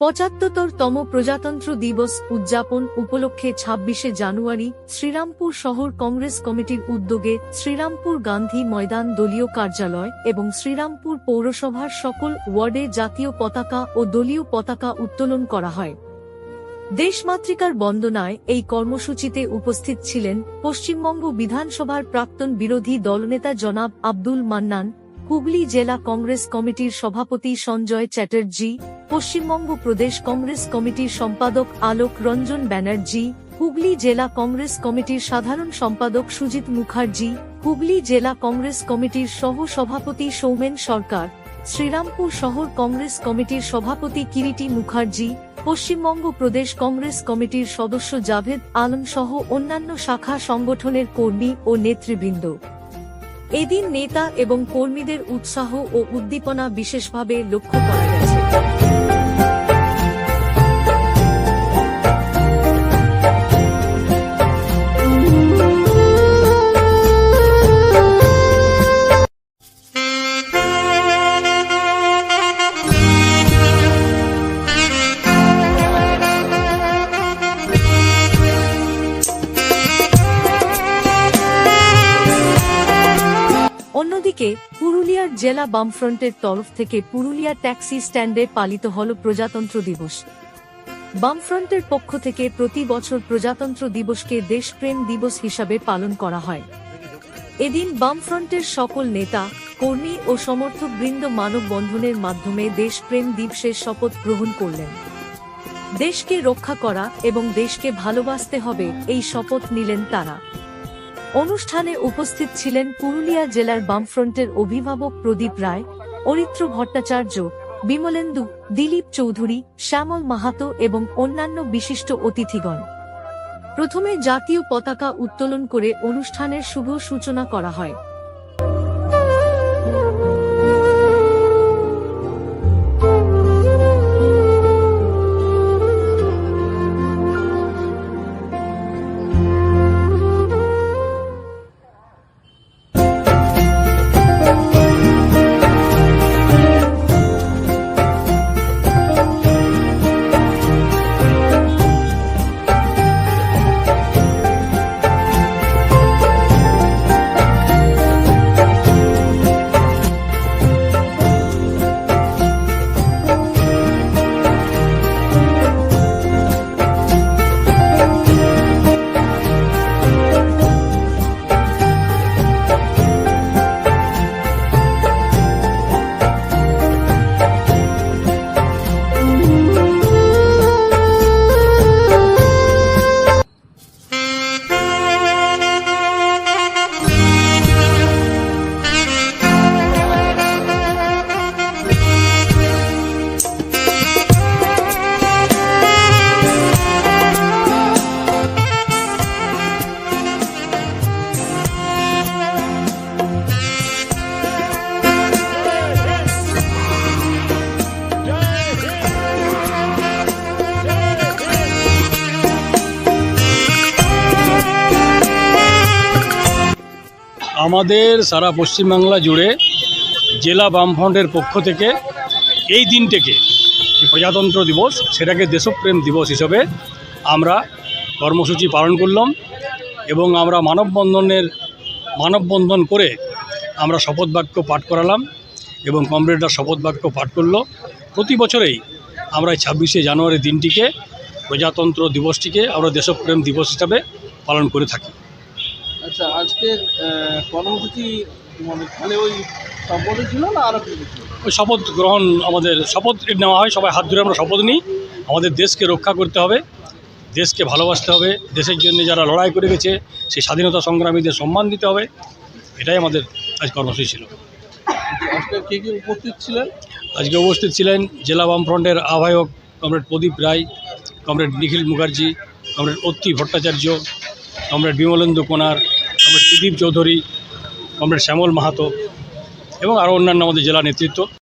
৭৫তম প্রজাতন্ত্র দিবস উদযাপন উপলক্ষে ২৬শে জানুয়ারি শ্রীরামপুর শহর কংগ্রেস কমিটির উদ্যোগে শ্রীরামপুর গান্ধী ময়দান দলীয় কার্যালয় এবং শ্রীরামপুর পৌরসভার সকল ওয়ার্ডে জাতীয় পতাকা ও দলীয় পতাকা উত্তোলন করা হয়। দেশমাতৃকার বন্দনায় এই কর্মসূচিতে উপস্থিত ছিলেন পশ্চিমবঙ্গ বিধানসভার প্রাক্তন বিরোধী দলনেতা জনাব আব্দুল মান্নান, হুগলি জেলা কংগ্রেস কমিটির সভাপতি সঞ্জয় চ্যাটার্জি, পশ্চিমবঙ্গ প্রদেশ কংগ্রেস কমিটির সম্পাদক আলোক রঞ্জন ব্যানার্জি, হুগলি জেলা কংগ্রেস কমিটির সাধারণ সম্পাদক সুজিত মুখার্জি, হুগলি জেলা কংগ্রেস কমিটির সহ সভাপতি সৌমেন সরকার, শ্রীরামপুর শহর কংগ্রেস কমিটির সভাপতি কিরিটি মুখার্জি, পশ্চিমবঙ্গ প্রদেশ কংগ্রেস কমিটির সদস্য জাভেদ আলম সহ অন্যান্য শাখা সংগঠনের কর্মী ও নেতৃবৃন্দ। এদিন নেতা এবং কর্মীদের উৎসাহ ও উদ্দীপনা বিশেষভাবে লক্ষ্য করা গেছে। অন্যদিকে পুরুলিয়ার জেলা বামফ্রন্টের তরফ থেকে পুরুলিয়া ট্যাক্সি স্ট্যান্ডে পালিত হল প্রজাতন্ত্র দিবস। বামফ্রন্টের পক্ষ থেকে প্রতি বছর প্রজাতন্ত্র দিবসকে দেশপ্রেম দিবস হিসাবে পালন করা হয়। এদিন বামফ্রন্টের সকল নেতা, কর্মী ও সমর্থকবৃন্দ মানববন্ধনের মাধ্যমে দেশপ্রেম দিবসের শপথ গ্রহণ করলেন। দেশকে রক্ষা করা এবং দেশকে ভালোবাসতে হবে, এই শপথ নিলেন তারা। অনুষ্ঠানে উপস্থিত ছিলেন পুরুলিয়া জেলার বামফ্রন্টের অভিভাবক প্রদীপ রায়, অরিত্র ভট্টাচার্য, বিমলেন্দু, দিলীপ চৌধুরী, শ্যামল মাহাতো এবং অন্যান্য বিশিষ্ট অতিথিগণ। প্রথমে জাতীয় পতাকা উত্তোলন করে অনুষ্ঠানের শুভ সূচনা করা হয়। আমাদের সারা পশ্চিমবাংলা জুড়ে জেলা বামফ্রন্টের পক্ষ থেকে এই দিনটাকে যে প্রজাতন্ত্র দিবস, সেটাকে দেশপ্রেম দিবস হিসেবে আমরা কর্মসূচি পালন করলাম এবং আমরা মানববন্ধন করে আমরা শপথ বাক্য পাঠ করালাম এবং কমরেডরা শপথ বাক্য পাঠ করলো। প্রতি বছরেই আমরা ২৬শে জানুয়ারি দিনটিকে, প্রজাতন্ত্র দিবসটিকে আমরা দেশপ্রেম দিবস হিসাবে পালন করে থাকি। আচ্ছা, আজকে কর্মসূচি মানে ওই শপথ ছিল না আরো কিছু? ওই শপথ গ্রহণ, আমাদের শপথ নেওয়া হয়, সবাই হাত ধরে আমরা শপথ নিই। আমাদের দেশকে রক্ষা করতে হবে, দেশকে ভালোবাসতে হবে, দেশের জন্য যারা লড়াই করে গেছে সেই স্বাধীনতা সংগ্রামীদের সম্মান দিতে হবে, এটাই আমাদের আজ কর্মসূচি ছিল। আজকে কে কে উপস্থিত ছিলেন? আজকে উপস্থিত ছিলেন জেলা বামফ্রন্টের আহ্বায়ক কমরেড প্রদীপ রায়, কমরেড নিখিল মুখার্জি, কমরেড অত্রি ভট্টাচার্য, কমরেড বিমলেন্দু কোনার, কমরেড প্রদীপ চৌধুরী, কমরেড শ্যামল মাহাতো এবং আরও অন্যান্য আমাদের জেলা নেতৃত্ব।